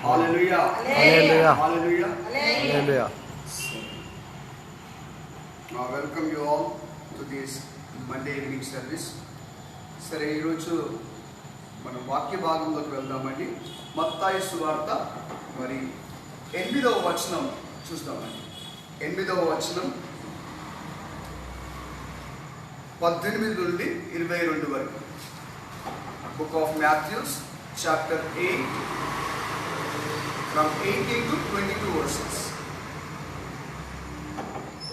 Hallelujah hallelujah hallelujah hallelujah. Welcome you all to this Monday evening service. సరే, ఈరోజు మనం వాక్య భాగంలోకి వెళ్దామండి. మత్తయి సువార్త మరి 8వ వచనం చూస్తామండి. 8వ వచనం 18 నుండి 22 వరకు. Book of Matthews chapter 8 from 18 to 22 verses.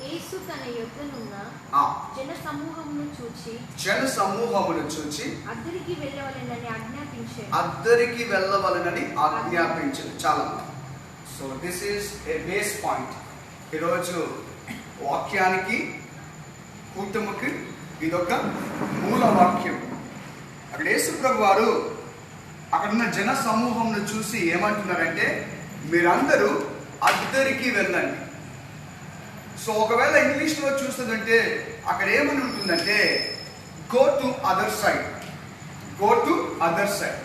యేసు తన యొద్దనున్న జన సమూహమును చూచి అద్దరికి వెళ్ళవలెనని ఆజ్ఞాపించాడు. చాలా. So this is a base point. ఈరోజు వాక్యానికి కూటమికి ఇదొక మూల వాక్యం. అక్కడ యేసు ప్రభు వారు అక్కడున్న జన సమూహంను చూసి ఏమంటున్నారంటే, మీరందరూ అద్దరికి వెళ్ళండి. సో ఒకవేళ ఇంగ్లీష్లో చూస్తుందంటే అక్కడ ఏమని ఉంటుందంటే, go to other side, go to other side.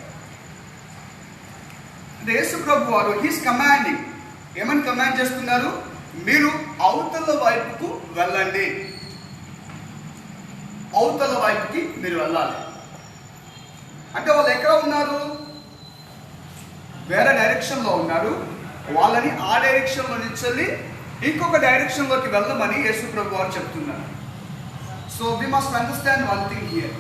అంటే యేసు ప్రభు వారు హీస్ కమాండింగ్. ఏమని కమాండ్ చేస్తున్నారు? మీరు అవతల వైపుకు వెళ్ళండి, అవతల వైపుకి మీరు వెళ్ళాలి. అంటే వాళ్ళు ఎక్కడ ఉన్నారు? వేరే డైరెక్షన్లో ఉన్నారు. వాళ్ళని ఆ డైరెక్షన్లో నుంచి ఇంకొక డైరెక్షన్లోకి వెళ్ళమని యేసు ప్రభు వారు చెప్తున్నారు. So we must understand one thing here.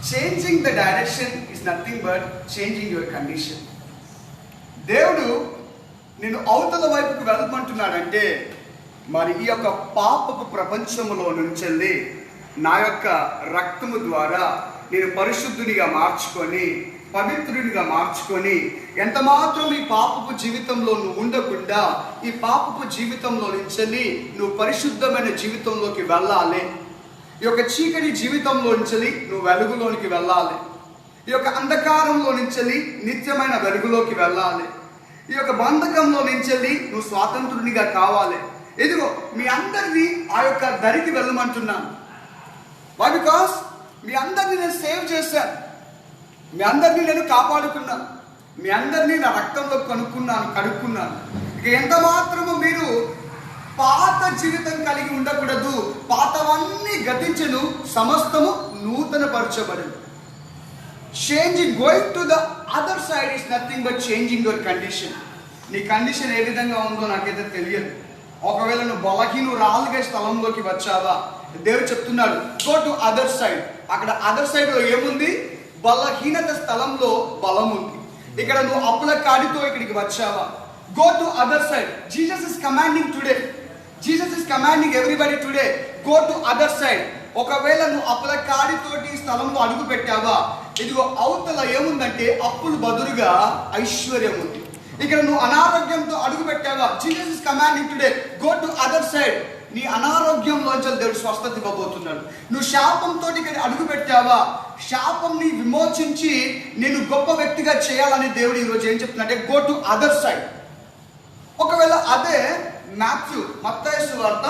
Changing the direction is nothing but changing your condition. దేవుడు నేను అవతల వైపుకు వెళ్ళమంటున్నాడంటే, మరి ఈ యొక్క పాపపు ప్రపంచంలో నుంచి నా యొక్క రక్తము ద్వారా నేను పరిశుద్ధునిగా మార్చుకొని, పవిత్రునిగా మార్చుకొని, ఎంత మాత్రం ఈ పాపపు జీవితంలో నువ్వు ఉండకుండా ఈ పాపపు జీవితంలో నుంచి నువ్వు పరిశుద్ధమైన జీవితంలోకి వెళ్ళాలి. ఈ యొక్క చీకటి జీవితంలో నుంచి నువ్వు వెలుగులోనికి వెళ్ళాలి. ఈ యొక్క అంధకారంలో నుంచి నిత్యమైన వెలుగులోకి వెళ్ళాలి. ఈ యొక్క బంధకంలో నుంచి నువ్వు స్వాతంత్రునిగా కావాలి. ఇదిగో మీ అందరినీ ఆ యొక్క దరికి వెళ్ళమంటున్నాను. వై? బికాస్ మీ అందరినీ నేను సేవ్ చేశాను, మీ అందరినీ నేను కాపాడుకున్నాను, మీ అందరినీ నా రక్తంలో కడుక్కున్నాను. ఇక ఎంత మాత్రము మీరు పాత జీవితం కలిగి ఉండకూడదు. పాతవన్నీ గతించెను, సమస్తము నూతన పరచబడింది. Changing, going to the other side is nothing but changing your condition. నీ కండిషన్ ఏ విధంగా ఉందో నాకైతే తెలియదు. ఒకవేళ నువ్వు రాలుగా స్థలంలోకి వచ్చావా, దేవుడు చెప్తున్నాడు గో టు అదర్ సైడ్. అక్కడ అదర్ సైడ్ లో ఏముంది? బలహీనత స్థలంలో బలం ఉంది. ఇక్కడ నువ్వు అప్పుల కాడితో ఇక్కడికి వచ్చావా, go to other side. Jesus is commanding today, Jesus is commanding everybody today, go to other side. ఒకవేళ నువ్వు అప్పుల కాడితోటి ఈ స్థలంలో అడుగు పెట్టావా, ఇదిగో అవతల ఏముందంటే అప్పులు బదులుగా ఐశ్వర్యం ఉంది. ఇక్కడ నువ్వు అనారోగ్యంతో అడుగు పెట్టావా, Jesus is commanding today, go to other side. నీ అనారోగ్యంలోంచి దేవుడు స్వస్థత ఇవ్వబోతున్నాడు. నువ్వు శాపంతో ఇక్కడ అడుగు పెట్టావా, శాపంని విమోచించి నేను గొప్ప వ్యక్తిగా చేయాలని దేవుడు ఈరోజు ఏం చెప్తున్నాడంటే, గో టు అదర్ సైడ్. ఒకవేళ అదే మత్తయి సువార్త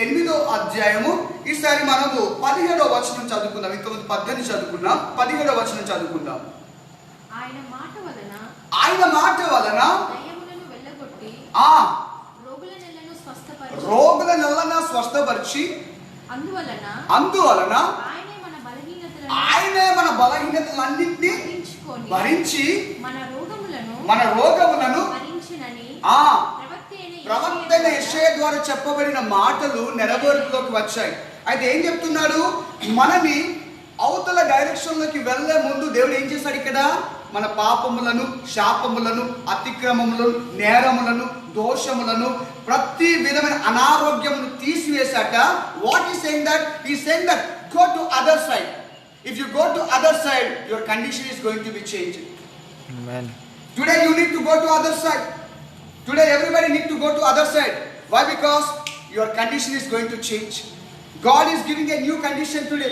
8వ అధ్యాయము, ఈసారి మనము 17వ వచనం చదువుకుందాం. ఇంతకుముందు 18 చదువుకున్నాం, 17వ వచనం చదువుకుందాం. ఆయన మాట వలన రోగుల నెలను స్వస్థపరిచి, అందువలన ఆయనే మన బలహీనతలన్నింటినీ భరించి మన రోగములను ప్రవక్త యెషయా ద్వారా చెప్పబడిన మాటలు నెరవేర్పులోకి వచ్చాయి. అయితే ఏం చెప్తున్నాడు? మనని అవతల డైరెక్షన్లోకి వెళ్లే ముందు దేవుడు ఏం చేశాడు? ఇక్కడ మన పాపములను, శాపములను, అతిక్రమములను, నేరములను, దోషములను, ప్రతి విధమైన అనారోగ్యమును తీసివేశాట. What is saying that? ఈ saying that go to other side. If you go to other side, your condition is going to be changed. ఆమేన్. Today you need to go to other side. Today everybody need to go to other side. Why? Because your condition is going to change. God is giving a new condition today.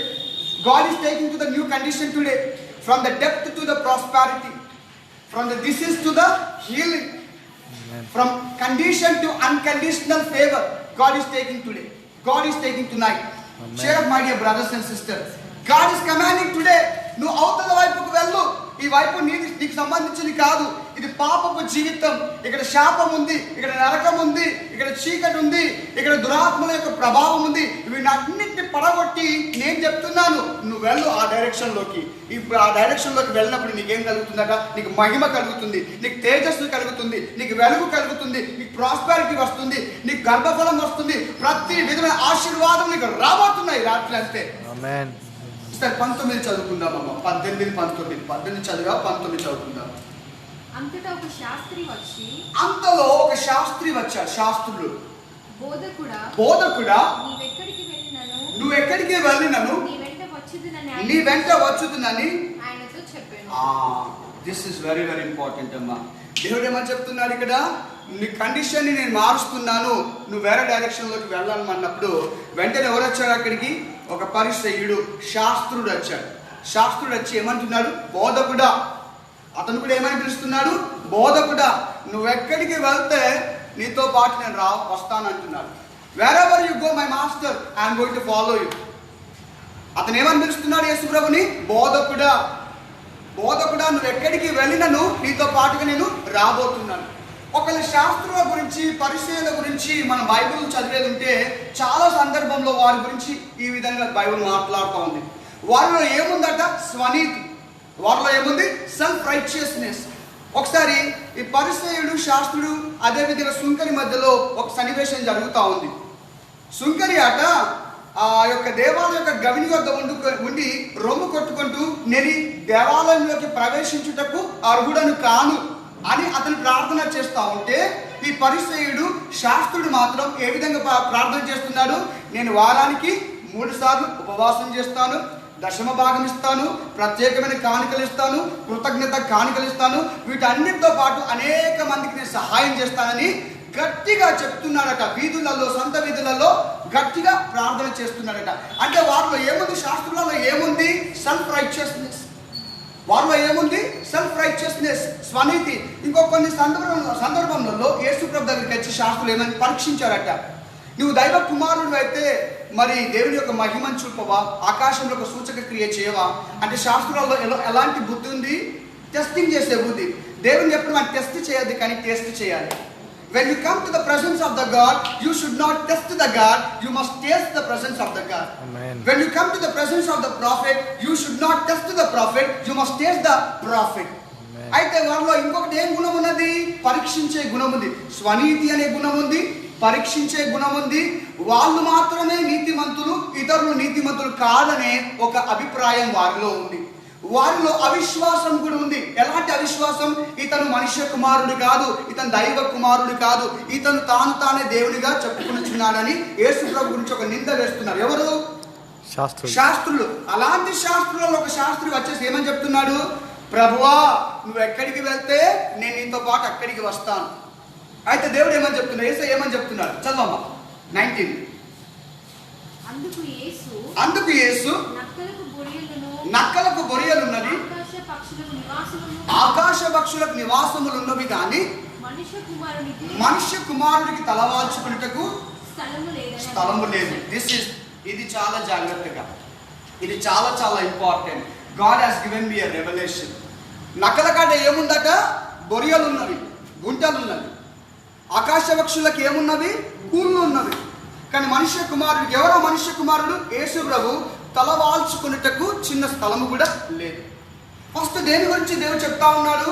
God is taking to the new condition today. From the depth to the prosperity. From the disease to the healing. Amen. From condition to unconditional favor. God is taking today. God is taking tonight. Amen. Share up, my dear brothers and sisters. God is commanding today. నువ్వు అవతల వైపుకు వెళ్ళు. ఈ వైపు నీకు సంబంధించింది కాదు. ఇది పాపపు జీవితం. ఇక్కడ శాపం ఉంది, ఇక్కడ నరకం ఉంది, ఇక్కడ చీకటి ఉంది, ఇక్కడ దురాత్మల యొక్క ప్రభావం ఉంది. వీటన్నిటిని పడగొట్టి నేను చెప్తున్నాను, నువ్వు వెళ్ళు ఆ డైరెక్షన్లోకి. ఇప్పుడు ఆ డైరెక్షన్లోకి వెళ్ళినప్పుడు నీకేం కలుగుతుందట? నీకు మహిమ కలుగుతుంది, నీకు తేజస్సు కలుగుతుంది, నీకు వెలుగు కలుగుతుంది, నీకు ప్రాస్పారిటీ వస్తుంది, నీకు గర్భఫలం వస్తుంది, ప్రతి విధమైన ఆశీర్వాదం నీకు రాబోతున్నాయి రాత్రి అంతే. సరే 19 చదువుకుందాం అమ్మ. 18, 19. 18 చదివా, 19 చదువుకుందాం. అంతటా ఒక శాస్త్రి వచ్చి, అంతలో ఒక శాస్త్రి వచ్చాడు. శాస్త్రులు, బోధకుడా నువ్వు ఎక్కడికి వెళ్ళినను నీ వెంట వచ్చుదునని ఆయనతో చెప్పాను. This is very very important అమ్మా. దేవుడు ఏమని చెప్తున్నాడు ఇక్కడ? నీ కండిషన్ని నేను మారుస్తున్నాను, నువ్వు వేరే డైరెక్షన్లోకి వెళ్ళాలన్నప్పుడు వెంటనే ఎవరు వచ్చాడు అక్కడికి? ఒక పరిసయ్యుడు, శాస్త్రుడు వచ్చాడు. శాస్త్రుడు వచ్చి ఏమంటున్నాడు? బోధకుడా. అతను కూడా ఏమని పిలుస్తున్నాడు? బోధకుడా. నువ్వు ఎక్కడికి వెళ్తే నీతో పాటు నేను వస్తాను అంటున్నాడు. wherever you go my master I am going to follow you. అతను ఏమని పిలుస్తున్నాడు యేసు ప్రభుని? బోధకుడా. బోధకుడా, నువ్వు ఎక్కడికి వెళ్ళినను నీతో పాటుగా నేను రాబోతున్నాను. ఒకళ్ళ శాస్త్రుల గురించి, పరిచయాల గురించి మనం బైబిల్ చదివేది ఉంటే చాలా సందర్భంలో వారి గురించి ఈ విధంగా బైబిల్ మాట్లాడుతూ ఉంది. వారిలో ఏముందట? స్వనీతి. వారిలో ఏముంది? Self righteousness. ఒకసారి ఈ పరిచయుడు, శాస్త్రుడు, అదేవిధంగా సుంకరి మధ్యలో ఒక సన్నివేశం జరుగుతూ ఉంది. సుంకరి అట ఆ యొక్క దేవాలయం యొక్క గవిని వద్ద ఉండి రొమ్ము కొట్టుకుంటూ, నేను దేవాలయంలోకి ప్రవేశించుటకు అర్హుడను కాను అని అతను ప్రార్థన చేస్తూ ఉంటే, ఈ పరిసయ్యుడు, శాస్త్రుడు మాత్రం ఏ విధంగా ప్రార్థన చేస్తున్నాడు? నేను వారానికి 3 సార్లు ఉపవాసం చేస్తాను, దశమ భాగం ఇస్తాను, ప్రత్యేకమైన కానుకలు ఇస్తాను, కృతజ్ఞత కానుకలు ఇస్తాను, వీటన్నిటితో పాటు అనేక మందికి నేను సహాయం చేస్తానని గట్టిగా చెప్తున్నాడట. వీధులలో, సంత వీధులలో గట్టిగా ప్రార్థన చేస్తున్నాడట. అంటే వారిలో ఏముంది? శాస్త్రులలో ఏముంది? Self righteousness. వారిలో ఏముంది? సెల్ఫ్ రైచియస్నెస్, స్వనీతి. ఇంకో కొన్ని సందర్భంలో యేసు ప్రభు దగ్గరికి వచ్చి శాస్త్రులు ఏమని పరీక్షించారట. నువ్వు దైవ కుమారుడు అయితే మరి దేవుని యొక్క మహిమను చూపవా? ఆకాశంలో ఒక సూచక క్రియ చేయవా? అంటే శాస్త్రాల్లో ఎలాంటి బుద్ధి ఉంది? టెస్టింగ్ చేసే బుద్ధి. దేవుని ఎప్పుడు మనం టెస్ట్ చేయద్దు, కానీ టెస్ట్ చేయాలి. When you come to the presence of the God, you should not test the God, you must taste the presence of the God. Amen. When you come to the presence of the prophet, you should not test the prophet, you must taste the prophet. అయితే వారిలో ఇంకొకటి ఏం గుణం ఉన్నది? పరీక్షించే గుణం ఉంది. స్వనీతి అనే గుణం ఉంది, పరీక్షించే గుణం ఉంది. వాళ్ళు మాత్రమే నీతిమంతులు, ఇతరులు నీతిమంతులు కాదనే ఒక అభిప్రాయం వారిలో ఉంది. వారిలో అవిశ్వాసం కూడా ఉంది. ఎలాంటి అవిశ్వాసం? ఇతను మనుష్య కుమారుడు కాదు, ఇతను దైవ కుమారుడు కాదు, ఇతను తానే దేవునిగా చెప్పుకునిచున్నాడని యేసు ప్రభు గురించి ఒక నింద వేస్తున్నారు. ఎవరు? శాస్త్రులు. అలాంటి శాస్త్రులలో ఒక శాస్త్రి వచ్చేసి ఏమని చెప్తున్నాడు? ప్రభువా, నువ్వు ఎక్కడికి వెళ్తే నేను నీతో పాటు అక్కడికి వస్తాను. అయితే దేవుడు ఏమని చెప్తున్నాడు? యేసు ఏమని చెప్తున్నాడు? చదవమ్మా 19. అందుకు యేసు నక్కలకు బొరియలున్నవి, ఆకాశ పక్షులకు నివాసములు ఉన్నవి, కానీ మనుష్య కుమారుడికి తలవాల్చుకున్నటకు స్థలము లేదు. ఇది చాలా జాగ్రత్తగా, ఇది చాలా చాలా important. God has given me a revolution. నక్కల కాడ ఏముందట? బొరియలు ఉన్నవి, గుంటలు ఉన్నవి. ఆకాశ పక్షులకు ఏమున్నవి? కూళ్ళు ఉన్నవి. కానీ మనుష్య కుమారుడికి, ఎవరో మనుష్య కుమారుడు? యేసు ప్రభు, తలవాల్చుకున్నటకు చిన్న స్థలము కూడా లేదు. ఫస్ట్ దేని గురించి దేవుడు చెప్తా ఉన్నాడు?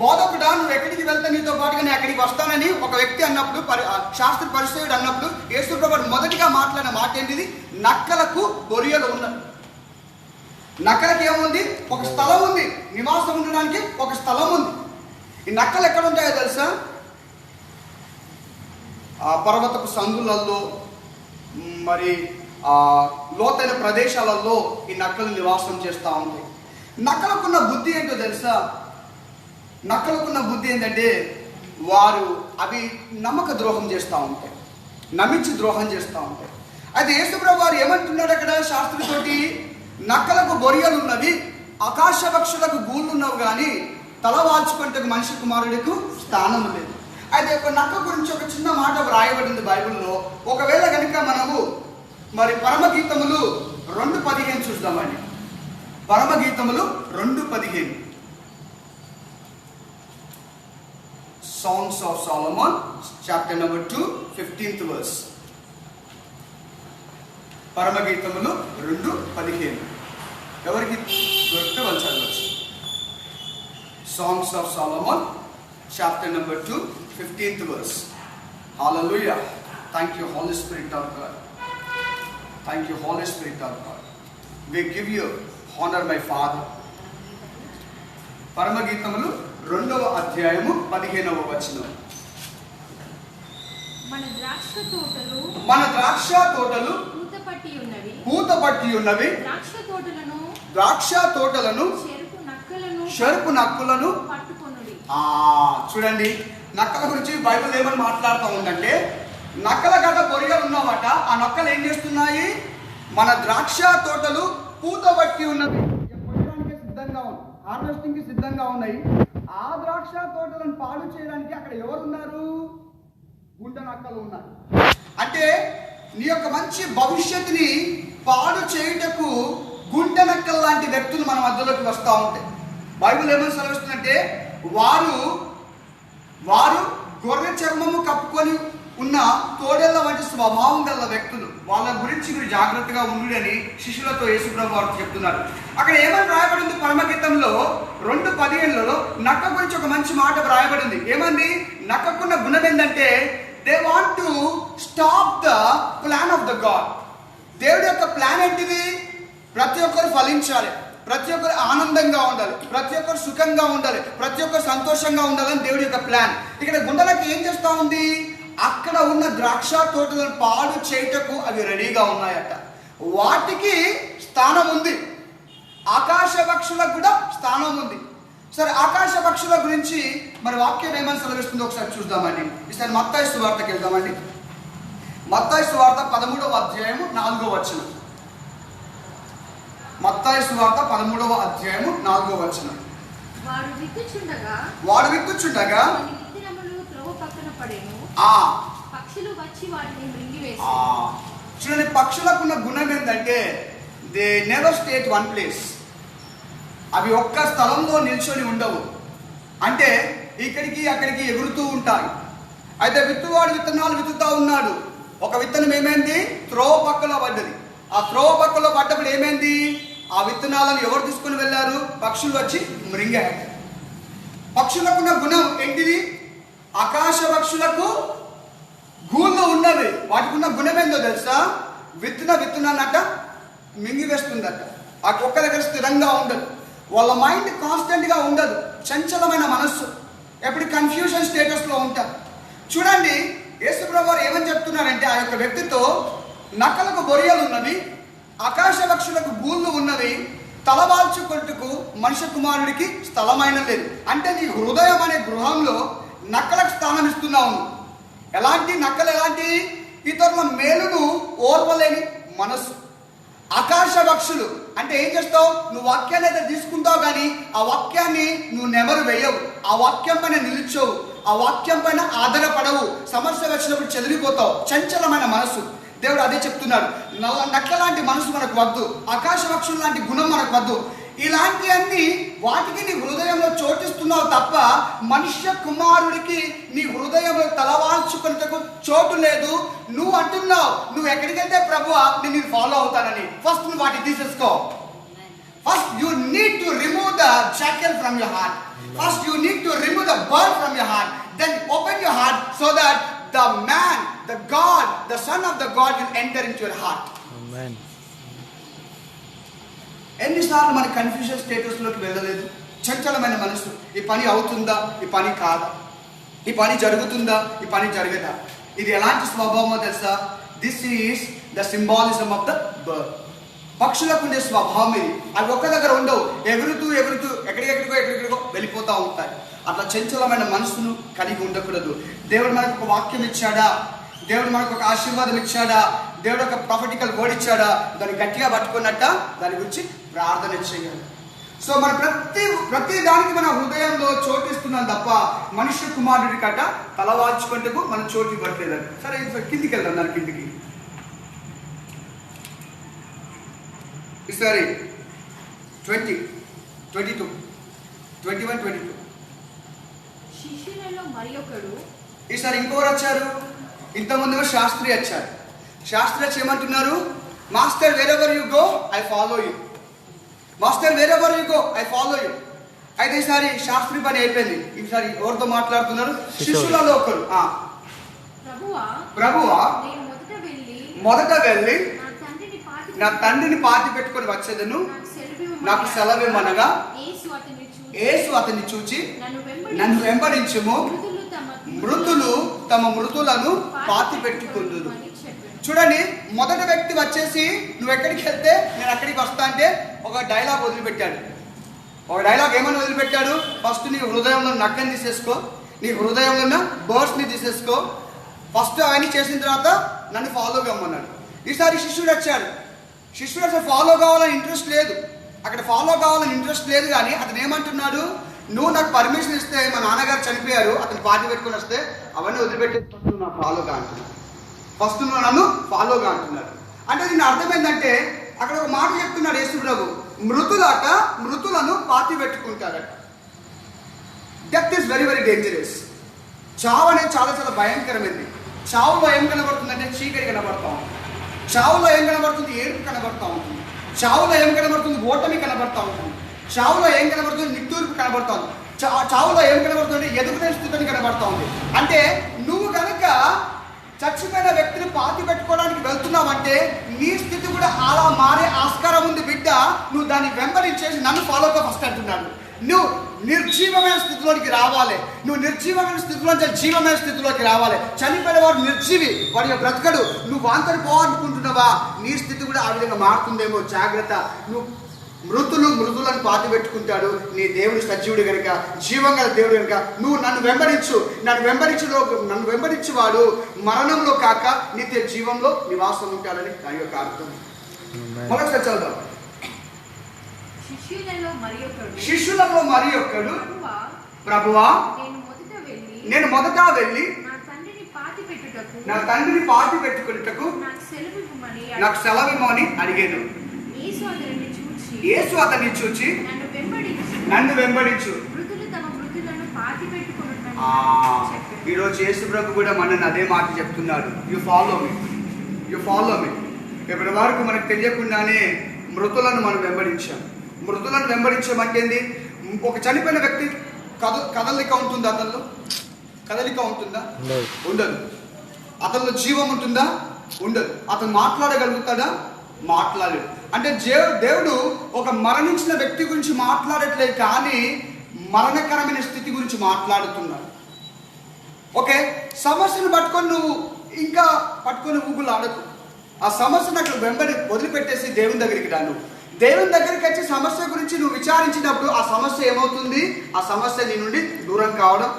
బోధకుడా, నువ్వు ఎక్కడికి వెళ్తే నీతో పాటుగా నేను అక్కడికి వస్తానని ఒక వ్యక్తి అన్నప్పుడు, శాస్త్రి పరిచయుడు అన్నప్పుడు యేసు ప్రభు మొదటిగా మాట్లాడిన మాట ఏంటిది? నక్కలకు బొరియలు ఉన్నది. నక్కలకి ఏముంది? ఒక స్థలం ఉంది, నివాసం ఉండడానికి ఒక స్థలం ఉంది. ఈ నక్కలు ఎక్కడ ఉంటాయో తెలుసా? పర్వతపు సందులలో, మరి లోతైన ప్రదేశాలలో ఈ నక్కలు నివాసం చేస్తూ ఉంటాయి. నక్కలకున్న బుద్ధి ఏంటో తెలుసా? నక్కలకున్న బుద్ధి ఏంటంటే అవి నమ్మక ద్రోహం చేస్తూ ఉంటాయి, నమ్మించి ద్రోహం చేస్తూ ఉంటాయి. అయితే యేసుప్రభు వారు ఏమంటున్నాడు అక్కడ శాస్త్రితోటి? నక్కలకు బొరియలు ఉన్నవి, ఆకాశ పక్షులకు గూళ్ళు ఉన్నవి, కానీ తలవాల్చుకుంటే మనిషి కుమారుడికి స్థానం లేదు. అయితే ఒక నక్క గురించి ఒక చిన్న మాట వ్రాయబడింది బైబిల్లో. ఒకవేళ కనుక మనము మరి పరమగీతములు 2:15 చూద్దామండి. పరమగీతములు 2:15. Songs of Solomon, chapter number 2, 15th verse. పరమగీతములు 2:15. ఎవరికి దొరికితే వాళ్ళు చదవచ్చు. Songs of Solomon, chapter number 2, 15th verse. Hallelujah. Thank you, Holy Spirit of God. Thank you, Holy Spirit of God. We give you honor, my Father. పరమగీతములు 2వ అధ్యాయము 15వ వచనం. మన ద్రాక్ష తోటలు పూత పట్టి ఉన్నవి. ద్రాక్ష తోటలను చెరుపు నక్కులను పట్టుకొనుడి. చూడండి, నక్కల గురించి బైబిల్ ఏమని మాట్లాడుతూ ఉందంటే, నక్కల గడ్డ బొరియలు ఉన్నమాట. ఆ నక్కలు ఏం చేస్తున్నాయి? మన ద్రాక్ష తోటలు పూత పట్టి ఉన్నవి, కొయ్యడానికి సిద్ధంగా ఉన్నాయి, హార్వెస్టింగ్ కి సిద్ధంగా ఉన్నాయి. ఆ ద్రాక్ష తోటలను పాడు చేయడానికి అక్కడ ఎవరు ఉన్నారు? గుంట నక్కలు ఉన్నారు. అంటే నీ యొక్క మంచి భవిష్యత్తుని పాడు చేయుటకు గుంట నక్కలు లాంటి వ్యక్తులు మన మధ్యలోకి వస్తూ ఉంటాయి. బైబిల్ ఏమని సెలవిస్తుందంటే, వారు గొర్రె చర్మము కప్పుకొని ఉన్న తోడేళ్ల వంటి స్వభావం గల వ్యక్తులు. వాళ్ళ గురించి మీరు జాగ్రత్తగా ఉండు అని శిష్యులతో యేసుప్రభువు వారు చెప్తున్నారు. అక్కడ ఏమని రాయబడింది? పరమగీతంలో 2:15లో నక్క గురించి ఒక మంచి మాట రాయబడింది. ఏమంది? నక్కకున్న గుణం ఏంటంటే, they want to stop the plan of the God. దేవుడి యొక్క ప్లాన్ ఏంటిది? ప్రతి ఒక్కరు ఫలించాలి, ప్రతి ఒక్కరు ఆనందంగా ఉండాలి, ప్రతి ఒక్కరు సుఖంగా ఉండాలి, ప్రతి ఒక్కరు సంతోషంగా ఉండాలని దేవుడి యొక్క ప్లాన్. ఇక్కడ గుండెలకు ఏం చేస్తా ఉంది? అక్కడ ఉన్న ద్రాక్ష తోటలను పాడు చేయటకు అవి రెడీగా ఉన్నాయట. వాటికి స్థానం ఉంది, ఆకాశ పక్షులకు కూడా స్థానం ఉంది. సరే, ఆకాశ పక్షుల గురించి మరి వాక్యం ఏమని సెలవిస్తుందో ఒకసారి చూద్దామండి. ఈసారి మత్తయి సువార్తకి వెళ్దామండి. మత్తయి సువార్త 13వ అధ్యాయము 4వ వచనం. మత్తయి సువార్త 13వ అధ్యాయము 4వ వచనం. వాడు విత్తుచుండగా త్రోవ పక్కన పడెను. పక్షులు వచ్చి వాటిని మృంగివేసి. చూడండి, పక్షులకున్న గుణం ఏంటంటే, they never stay at one place. అవి ఒక్క స్థలంలో నిల్చొని ఉండవు. అంటే ఇక్కడికి అక్కడికి ఎగురుతూ ఉంటాయి. అయితే విత్తువాడు విత్తనాలు విత్తుతా ఉన్నాడు. ఒక విత్తనం ఏమైంది? త్రోవ పక్కలో పడ్డది. ఆ త్రోవ పక్కలో పడ్డప్పుడు ఏమైంది? ఆ విత్తనాలను ఎవరు తీసుకొని వెళ్ళారు? పక్షులు వచ్చి మృంగారు. పక్షులకున్న గుణం ఏంటిది? ఆకాశ పక్షులకు గూళ్ళు ఉన్నవి. వాటికి ఉన్న గుణం ఏందో తెలుసా? విత్తనాన్నట మింగివేస్తుందట. ఆ కుక్క దగ్గర స్థిరంగా ఉండదు. వాళ్ళ మైండ్ కాన్స్టెంట్గా ఉండదు, చంచలమైన మనస్సు, ఎప్పుడు కన్ఫ్యూజన్ స్టేటస్లో ఉంటారు. చూడండి, యేసుప్రభువు వారు ఏమని చెప్తున్నారంటే, ఆ యొక్క వ్యక్తితో, నక్కలకు బొరియలు ఉన్నవి, ఆకాశ పక్షులకు గూళ్ళు ఉన్నవి, తలవాల్చుకొట్టుకు మనుష్య కుమారుడికి స్థలమైన లేదు. అంటే నీ హృదయం అనే గృహంలో నక్కలకు స్థానం ఇస్తున్నావు. నక్కలు ఎలాంటి? ఇతరుల మేలును ఓర్వలేని మనస్సు. ఆకాశ పక్షులు అంటే ఏం చేస్తావు? నువ్వు వాక్యాన్ని అయితే తీసుకుంటావు, కానీ ఆ వాక్యాన్ని నువ్వు నెమరు వేయవు, ఆ వాక్యం పైన నిలిచోవు, ఆ వాక్యం పైన ఆధారపడవు. సమస్య వచ్చినప్పుడు చెదిరిపోతావు. చంచలమైన మనసు. దేవుడు అదే చెప్తున్నాడు. నక్క లాంటి మనసు మనకు వద్దు, ఆకాశ పక్షులు లాంటి గుణం మనకు వద్దు. ఇలాంటివన్నీ వాటికి నీ హృదయంలో చోటిస్తున్నావు తప్ప, మనుష్య కుమారుడికి నీ హృదయంలో తలవాల్చుకున్నటకు చోటు లేదు. నువ్వు అంటున్నావు, నువ్వు ఎక్కడికి వెళ్తే ప్రభువా నేను ఫాలో అవుతానని. ఫస్ట్ నువ్వు వాటిని తీసేసుకో. First you need to remove the jackal from your heart. First you need to remove the bird from your heart. Then open your heart so that the man, the God, the Son of the God will enter into your heart. Amen. ఎన్నిసార్లు మన confusion స్టేటస్లోకి వెళ్ళలేదు? చంచలమైన మనసు. ఈ పని అవుతుందా? ఈ పని కాదా? ఈ పని జరుగుతుందా? ఈ పని జరగదా? ఇది ఎలాంటి స్వభావమో తెలుసా? This is the symbolism of the bird. పక్షులకు ఉండే స్వభావం ఇది. అవి ఒక్క దగ్గర ఉండవు, ఎగురుతూ ఎక్కడికెక్కడికో వెళ్ళిపోతూ ఉంటాయి. అట్లా చంచలమైన మనసును కలిగి ఉండకూడదు. దేవుడు మనకు ఒక వాక్యం ఇచ్చాడా? దేవుడు మనకు ఒక ఆశీర్వాదం ఇచ్చాడా? దేవుడు ఒక ప్రాఫిటికల్ వర్డ్ ఇచ్చాడా? దాన్ని గట్టిగా పట్టుకున్నట్ట దాని గురించి ప్రార్థన చేయాలి. సో మన ప్రతి దానికి మన హృదయంలో చోటిస్తున్నాం తప్ప, మనుష్య కుమారుడి కట తలవాల్చుకుంటూ మనం చోటు ఇవ్వట్లేదండి. సరే, కిందికి వెళ్దాం. దాని కిందికి ఈసారి 21, 22. శిష్యులలో మరి ఒకడు ఈసారి ఇంకోరు వచ్చారు. ఇంతకుముందు శాస్త్రి వచ్చారు. శాస్త్రి వచ్చి ఏమంటున్నారు? Master wear ever you go I follow you. Master wear ever you go I follow you. అయితే ఈసారి శాస్త్రి పని అయిపోయింది. ఈసారి ఎవరితో మాట్లాడుతున్నారు? శిష్యులలో ఒకరు. ప్రభువా నేను మొదట వెళ్ళి నా తండ్రిని పాతి పెట్టుకొని వచ్చేదను, నాకు సెలవిమ్మనగా యేసు అతన్ని చూచి నన్ను వెంబడించుము, మృతులు తమ మృతులను పాతి పెట్టుకుందురు. చూడండి, మొదటి వ్యక్తి వచ్చేసి నువ్వు ఎక్కడికి వెళ్తే నేను అక్కడికి వస్తా అంటే ఒక డైలాగ్ వదిలిపెట్టాడు. ఒక డైలాగ్ ఏమని వదిలిపెట్టాడు? ఫస్ట్ నీ హృదయంలో నక్కని తీసేసుకో, నీ హృదయంలో ఉన్న బర్డ్స్ని తీసేసుకో, ఫస్ట్ అవన్నీ చేసిన తర్వాత నన్ను ఫాలో కమ్మన్నాడు. ఈసారి శిష్యుడు వచ్చాడు. శిష్యుడు అసలు ఫాలో కావాలని ఇంట్రెస్ట్ లేదు, అక్కడ ఫాలో కావాలని ఇంట్రెస్ట్ లేదు. కానీ అతను ఏమంటున్నాడు? నువ్వు నాకు పర్మిషన్ ఇస్తే, మా నాన్నగారు చనిపోయారు, అతను పార్టీ పెట్టుకుని వస్తే అవన్నీ వదిలిపెట్టి ఫస్ట్ నా ఫాలోగా అంటున్నాడు. ఫస్ట్ నువ్వు నన్ను ఫాలోగా అంటున్నాడు. అంటే దీని అర్థం ఏంటంటే అక్కడ ఒక మాట చెప్తున్నాడు యేసు ప్రభు, మృతులను పాతి పెట్టుకుంటారట. Death is very very dangerous. చావు అనేది చాలా చాలా భయంకరమైంది. చావులో ఏం కనబడుతుందంటే చీకటి కనబడతా ఉంటుంది. చావులో ఏం కనబడుతుంది? ఏడుపు కనబడతా ఉంటుంది. చావులో ఏం కనబడుతుంది? ఓటమి కనబడతా ఉంటుంది. చావులో ఏం కనబడుతుంది? నిట్టూర్పు కనబడతా ఉంది. చావులో ఏం కనబడుతుంది? ఎదుగుదల స్థితిని కనబడతా ఉంది. అంటే నువ్వు కనుక చచ్చిపోయిన వ్యక్తిని పాతి పెట్టుకోవడానికి వెళ్తున్నావంటే నీ స్థితి కూడా అలా మారే ఆస్కారం ఉంది బిడ్డ. నువ్వు దాన్ని వెంబడించేసి నన్ను ఫాలోగా ఫస్ట్ అంటున్నాడు. నువ్వు నిర్జీవమైన స్థితిలోకి రావాలి. నువ్వు నిర్జీవమైన స్థితిలోంచి జీవమైన స్థితిలోకి రావాలి. చనిపోయిన వాడు నిర్జీవి, వాడి బ్రతకడు. నువ్వు వాంతరి పోవాలనుకుంటున్నావా? నీ స్థితి కూడా ఆ విధంగా మారుతుందేమో, జాగ్రత్త. నువ్వు మృతులను పాతి పెట్టుకుంటాడు. నీ దేవుడు సజీవుడు కనుక, జీవం గల దేవుడు కనుక నువ్వు నన్ను వెంబడించేవాడు మరణంలో కాక నిత్య జీవంలో నివాసం ఉంటాడని దాని యొక్క అర్థం. మరొకసారి చదువుదాం. శిష్యులలో మరి ఒకడు, ప్రభువా నేను మొదట వెళ్ళి నా తండ్రిని పాతి పెట్టుకున్నటకు నాకు సెలవిమ్మని అడిగాను. యేసు అతన్ని చూచి నన్ను వెంబడించు. ఈరోజు యేసు ప్రభు కూడా మనల్ని అదే మాట చెప్తున్నాడు. యు ఫాలో మీ. ఇప్పటి వరకు మనకు తెలియకుండానే మృతులను మనం వెంబడించాం. మృతులను వెంబడించామంటే ఏంది? ఒక చనిపోయిన వ్యక్తి కదలిక ఉంటుందా? అతనిలో కదలిక ఉంటుందా? ఉండదు. అతనిలో జీవం ఉంటుందా? ఉండదు. అతను మాట్లాడగలుగుతాడా? మాట్లాడలేడు. అంటే దేవుడు ఒక మరణించిన వ్యక్తి గురించి మాట్లాడట్లేదు, కానీ మరణకరమైన స్థితి గురించి మాట్లాడుతున్నాడు. ఓకే, సమస్యను పట్టుకొని నువ్వు ఇంకా ఊగులు ఆడకు. ఆ సమస్యను అక్కడ వదిలిపెట్టేసి దేవుని దగ్గరికి రా. నువ్వు దేవుని దగ్గరికి వచ్చి సమస్య గురించి నువ్వు విచారించినప్పుడు ఆ సమస్య ఏమవుతుంది? ఆ సమస్య నీ నుండి దూరం కావడం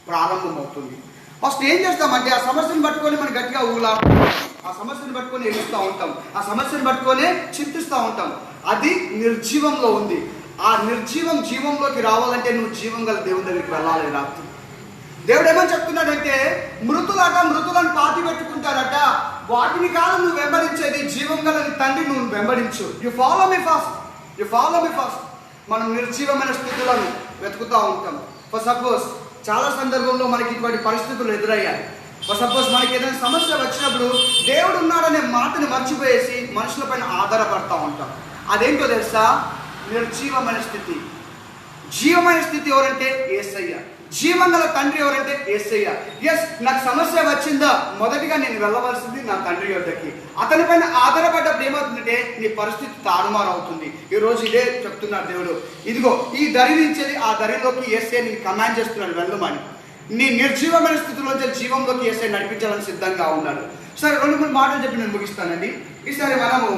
ప్రారంభమవుతుంది. ఫస్ట్ ఏం చేస్తామంటే ఆ సమస్యను పట్టుకొని మనం గట్టిగా ఊగులాడుతాం, ఆ సమస్యను పట్టుకొని ఎదుగుతూ ఉంటాం, ఆ సమస్యను పట్టుకొని చింతిస్తూ ఉంటాం. అది నిర్జీవంలో ఉంది. ఆ జీవంలోకి రావాలంటే నువ్వు జీవం గల దేవుని దగ్గరికి వెళ్ళాలి. రాత్రి దేవుడు ఏమని చెప్తున్నాడంటే మృతులను పాతి పెట్టుకుంటారట. వాటిని కాదు నువ్వు వెంబడించేది, జీవం గల తండ్రి నువ్వు వెంబడించు. You follow me first. మనం నిర్జీవమైన స్థితులను వెతుకుతూ ఉంటాం. ఫర్ సపోజ్ చాలా సందర్భంలో మనకి ఇటువంటి పరిస్థితులు ఎదురయ్యాయి. ఫర్ సపోజ్ మనకి ఏదైనా సమస్య వచ్చినప్పుడు దేవుడు ఉన్నాడనే మాటని మర్చిపోయేసి మనుషుల పైన ఆధారపడతా ఉంటాం. అదేంటో తెలుసా? నిర్జీవమైన స్థితి. జీవమైన స్థితి ఎవరంటే యేసయ్య. జీవం గల తండ్రి ఎవరంటే యేసయ్య. ఎస్, నాకు సమస్య వచ్చిందా, మొదటిగా నేను వెళ్ళవలసింది నా తండ్రి వద్దకి. అతని పైన ఆధారపడ్డప్పుడు ఏమవుతుందంటే నీ పరిస్థితి తారుమారు అవుతుంది. ఈరోజు ఇదే చెప్తున్నాడు దేవుడు. ఇదిగో ఈ దరి నుంచి ఆ దరిలోకి యేసయ్య నేను కమాండ్ చేస్తున్నాడు, వెళ్ళమని. నీ నిర్జీవమైన స్థితిలోంచి జీవంలోకి యేసయ్య నడిపించాలని సిద్ధంగా ఉన్నాడు. సరే, 2-3 మాటలు చెప్పి నేను ముగిస్తానండి. ఈసారి మనము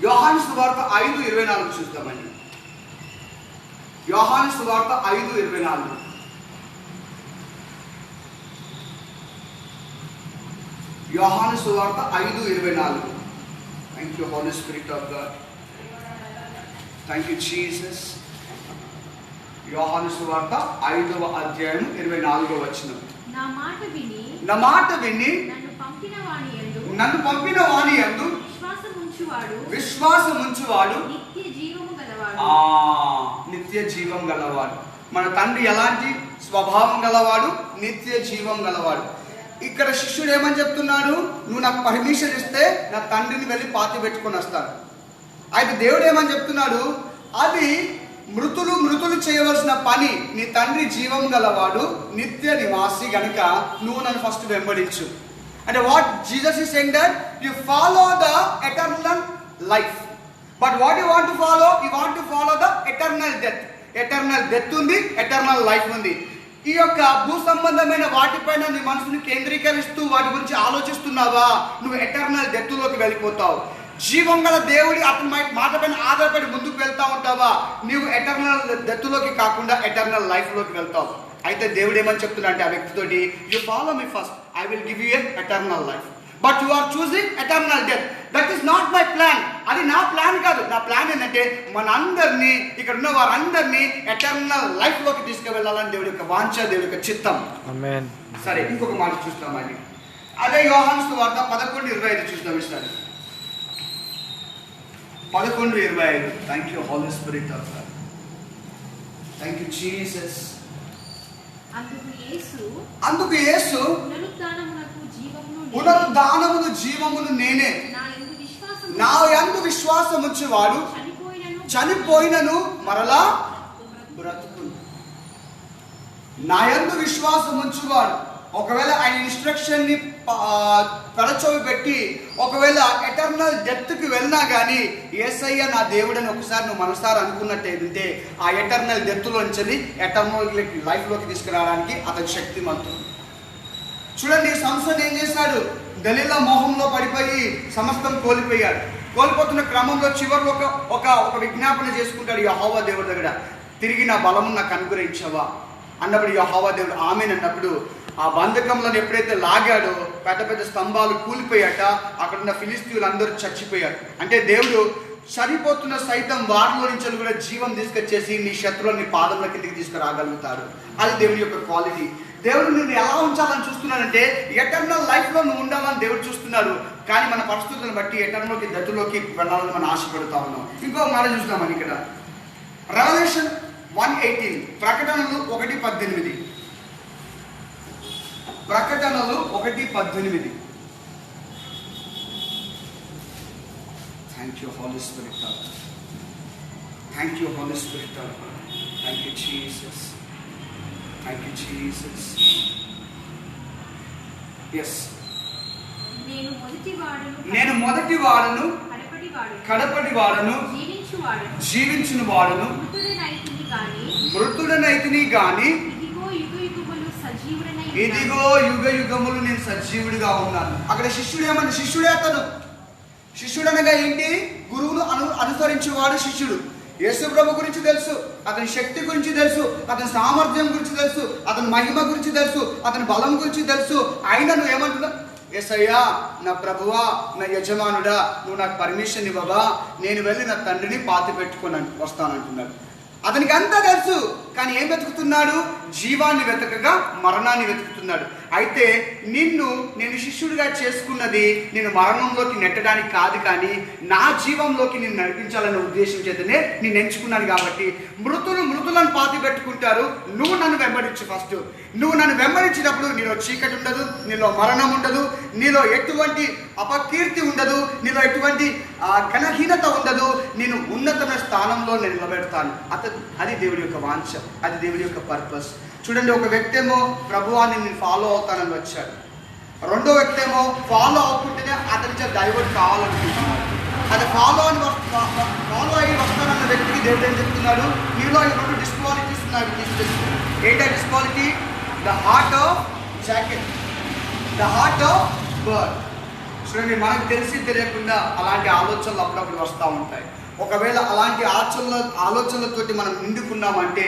యోహాను సువార్త 5:24 చూస్తామండి. యోహాను సువార్త 5:24. యోహాను సువార్త 5:24. Thank you Holy Spirit of God. Thank you Jesus. యోహాను సువార్త 5వ అధ్యాయం 24వ వచనం. నా మాట విని నన్ను పంపిన వాని యందు విశ్వాసముంచువాడు నిత్య జీవం గలవాడు. మన తండ్రి ఎలాంటి స్వభావం గలవాడు, నిత్య జీవం గలవాడు. ఇక్కడ శిష్యుడు ఏమని చెప్తున్నాడు? నువ్వు నాకు పర్మిషన్ ఇస్తే నా తండ్రిని వెళ్ళి పాతి పెట్టుకొని వస్తాను. అయితే దేవుడు ఏమని చెప్తున్నాడు? అది మృతులు చేయవలసిన పని. నీ తండ్రి జీవం గలవాడు, నిత్య నివాసి గనుక నువ్వు నన్ను ఫస్ట్ వెంబడించు. అంటే what Jesus is saying that you follow the eternal life. But what you want to follow? You want to follow the eternal death. Eternal death ఉంది, ఎటర్నల్ లైఫ్ ఉంది. ఈ యొక్క భూ సంబంధమైన వాటిపైన నీ మనసుని కేంద్రీకరిస్తూ వాటి గురించి ఆలోచిస్తున్నావా, నువ్వు ఎటర్నల్ డెత్ లోకి వెళ్ళిపోతావు. జీవం గల దేవుడి అతని మాట పైన ఆధారపడి ముందుకు వెళ్తా ఉంటావా, నీవు ఎటర్నల్ డెత్ లోకి కాకుండా ఎటర్నల్ లైఫ్ లోకి వెళ్తావు. అయితే దేవుడు ఏమని చెప్తున్నా అంటే ఆ వ్యక్తితోటి, you follow me first, I will give you eternal life. But you are choosing eternal death. That is not my plan. అది నా ప్లాన్ కాదు. నా ప్లాన్ ఏంటంటే మన అందరినీ, ఇక్కడ ఉన్న వారందరినీ ఎటర్నల్ లైఫ్ లోకి తీసుకువెళ్ళాలని దేవుడి యొక్క వాంఛ, దేవుడి యొక్క చిత్తం. ఆమేన్. సరే, ఇంకొక మాట చూస్తాం. అది అదే యోహాను సువార్త 11:25 చూస్తాం. ఇస్తాను 11:25. Thank you Holy Spirit of God. Thank you Jesus. అందుకు యేసు పునరుద్ధానమును జీవమును నేనే, నా యందు విశ్వాసం ఉంచేవాడు చనిపోయినను మరలా బ్రతుకును. నా యందు విశ్వాసం ఉంచువాడు, ఒకవేళ ఆయన ఇన్స్ట్రక్షన్ ని తలచోవి పెట్టి ఒకవేళ ఎటర్నల్ డెత్ కి వెళ్ళినా కానీ యేసయ్య నా దేవుడని ఒకసారి నువ్వు మనసారి అనుకున్నట్టయితే ఆ ఎటర్నల్ డెత్ లోంచి ఎటర్నల్ లైఫ్ లోకి తీసుకురావడానికి అతని శక్తిమంతుడు. చూడండి, సంసోను ఏం చేశాడు? దలీలా మోహంలో పడిపోయి సమస్తం కోల్పోయాడు. కోల్పోతున్న క్రమంలో చివరిలో ఒక విజ్ఞాపన చేసుకుంటాడు యెహోవా దేవుడి దగ్గర. తిరిగి నా బలము నాకు అనుగ్రహించవా అన్నప్పుడు యెహోవా దేవుడు ఆమేన్ అన్నప్పుడు ఆ బంధకంలో ఎప్పుడైతే లాగాడో పెద్ద పెద్ద స్తంభాలు కూలిపోయాట. అక్కడున్న ఫిలిస్తీయులు అందరూ చచ్చిపోయారు. అంటే దేవుడు చనిపోతున్న సైతం వారిలో నుంచి కూడా జీవం తీసుకొచ్చేసి నీ శత్రువుని పాదంలో కిందికి తీసుకురాగలుగుతాడు. అది దేవుడి యొక్క క్వాలిటీ. దేవుడు నిన్ను ఎలా ఉంచాలని చూస్తున్నాడంటే ఎటర్నల్ లైఫ్ లో నువ్వు ఉండాలని దేవుడు చూస్తున్నాడు. కానీ మన పరిస్థితులను బట్టి ఎటర్నల్లోకి డెత్లోకి వెళ్ళాలని మనం ఆశపడుతా ఉన్నాం. ఇంకో మాట చూస్తామని ఇక్కడ రెవల్యూషన్ 1:18, ప్రకటనలు 1:18. ప్రకటనలు 1:18. Thank you Holy Spirit of God. Thank you Holy Spirit of God. Thank you Jesus. Thank you Jesus. Yes, నేను మొదటి వాడను కడపటి వాడను జీవించిన వాడను మృతుడనైతిని గాని ఇదిగో యుగ యుగములు నేను సజీవుడిగా ఉన్నాను. అక్కడ శిష్యుడు ఏమన్నా? శిష్యుడే అతను. శిష్యుడు అనగా ఏంటి? గురువును అనుసరించేవాడు శిష్యుడు. యేసు ప్రభు గురించి తెలుసు, అతని శక్తి గురించి తెలుసు, అతని సామర్థ్యం గురించి తెలుసు, అతని మహిమ గురించి తెలుసు, అతని బలం గురించి తెలుసు. అయినా నువ్వు ఏమంటున్నావు? యేసయ్యా, నా ప్రభువా, నా యజమానుడా, నువ్వు నాకు పర్మిషన్ ఇవ్వవా, నేను వెళ్ళి నా తండ్రిని పాతి పెట్టుకొని వస్తానంటున్నాడు. అతనికి అంతా తెలుసు, కానీ ఏం వెతుకుతున్నాడు? జీవాన్ని వెతకగా మరణాన్ని వెతుకుతున్నాడు. అయితే నేను శిష్యుడిగా చేసుకున్నది నేను మరణంలోకి నెట్టడానికి కాదు, కానీ నా జీవంలోకి నేను నడిపించాలనే ఉద్దేశం చేతనే నేను ఎంచుకున్నాను. కాబట్టి మృతులను పాతి పెట్టుకుంటారు. నువ్వు నన్ను వెంబడించు. ఫస్ట్ నువ్వు నన్ను వెంబడించినప్పుడు నీలో చీకటి ఉండదు, నీలో మరణం ఉండదు, నీలో ఎటువంటి అపకీర్తి ఉండదు, నీలో ఎటువంటి ఘనహీనత ఉండదు. నేను ఉన్నతమైన స్థానంలో నేను నిలబెడతాను. అది దేవుడి యొక్క వాంఛ, అది దేవుడి యొక్క పర్పస్. చూడండి, ఒక వ్యక్తి ఏమో ప్రభువాన్ని నేను ఫాలో అవుతానని వచ్చాడు. రెండో వ్యక్తి ఏమో ఫాలో అవుతుంటేనే అతనికి డైవర్ట్ కావాలనుకుంటున్నాడు. అది ఫాలో అయ్యి వస్తానన్న వ్యక్తికి దేవుడు ఏం చెప్తున్నాడు? నీలో ఈ 2 డిస్క్వాలిటీస్ నాకు తీసుకొచ్చింది. ఏంటా disquality? The heart of jacket, the heart of bird. చూడండి, మనకు తెలిసి తెలియకుండా అలాంటి ఆలోచనలు అప్పుడప్పుడు వస్తూ ఉంటాయి. ఒకవేళ అలాంటి ఆలోచనలతోటి మనం నిండుకున్నామంటే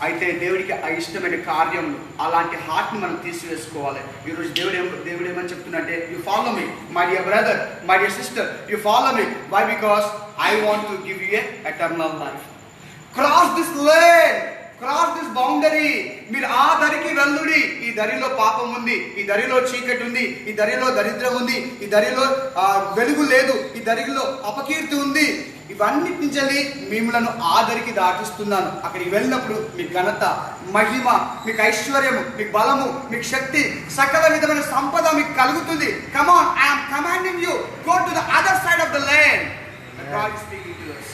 అయితే దేవుడికి ఇష్టమైన కార్యం అలాంటి హార్ట్ని మనం తీసివేసుకోవాలి. ఈరోజు దేవుడు ఏమని చెప్తున్నట్టే, you follow me my dear brother, my dear sister, you follow me. Why? Because I want to give you a eternal life. Cross this lane, cross this boundary, మీరు ఆ దరికి వెళ్ళుడి. ఈ దరిలో పాపం ఉంది, ఈ దరిలో చీకటి ఉంది, ఈ దరిలో దరిద్రం ఉంది, ఈ దరిలో వెలుగు లేదు, ఈ దరిలో అపకీర్తి ఉంది. ఇవన్నిటి నుంచి మిమ్మలను ఆ దరికి దాటిస్తున్నాను. అక్కడికి వెళ్ళినప్పుడు మీ ఘనత, మహిమ, మీకు ఐశ్వర్యము, మీకు బలము, మీకు శక్తి, సకల విధమైన సంపద మీకు కలుగుతుంది. Come on, I am commanding you, go to the other side of the land. God is speaking to us.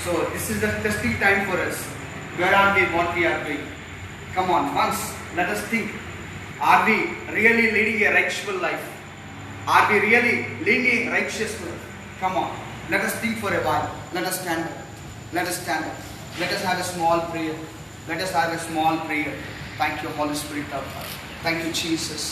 So this is the testing time for us. Where are we? What we are doing? Come on, once let us think. Are we really leading a righteous life? Are we really leading a righteous life? Come on, let us think for a while. Let us stand up. Let us stand up. Let us have a small prayer. Let us have a small prayer. Thank you, Holy Spirit of God. Thank you, Jesus.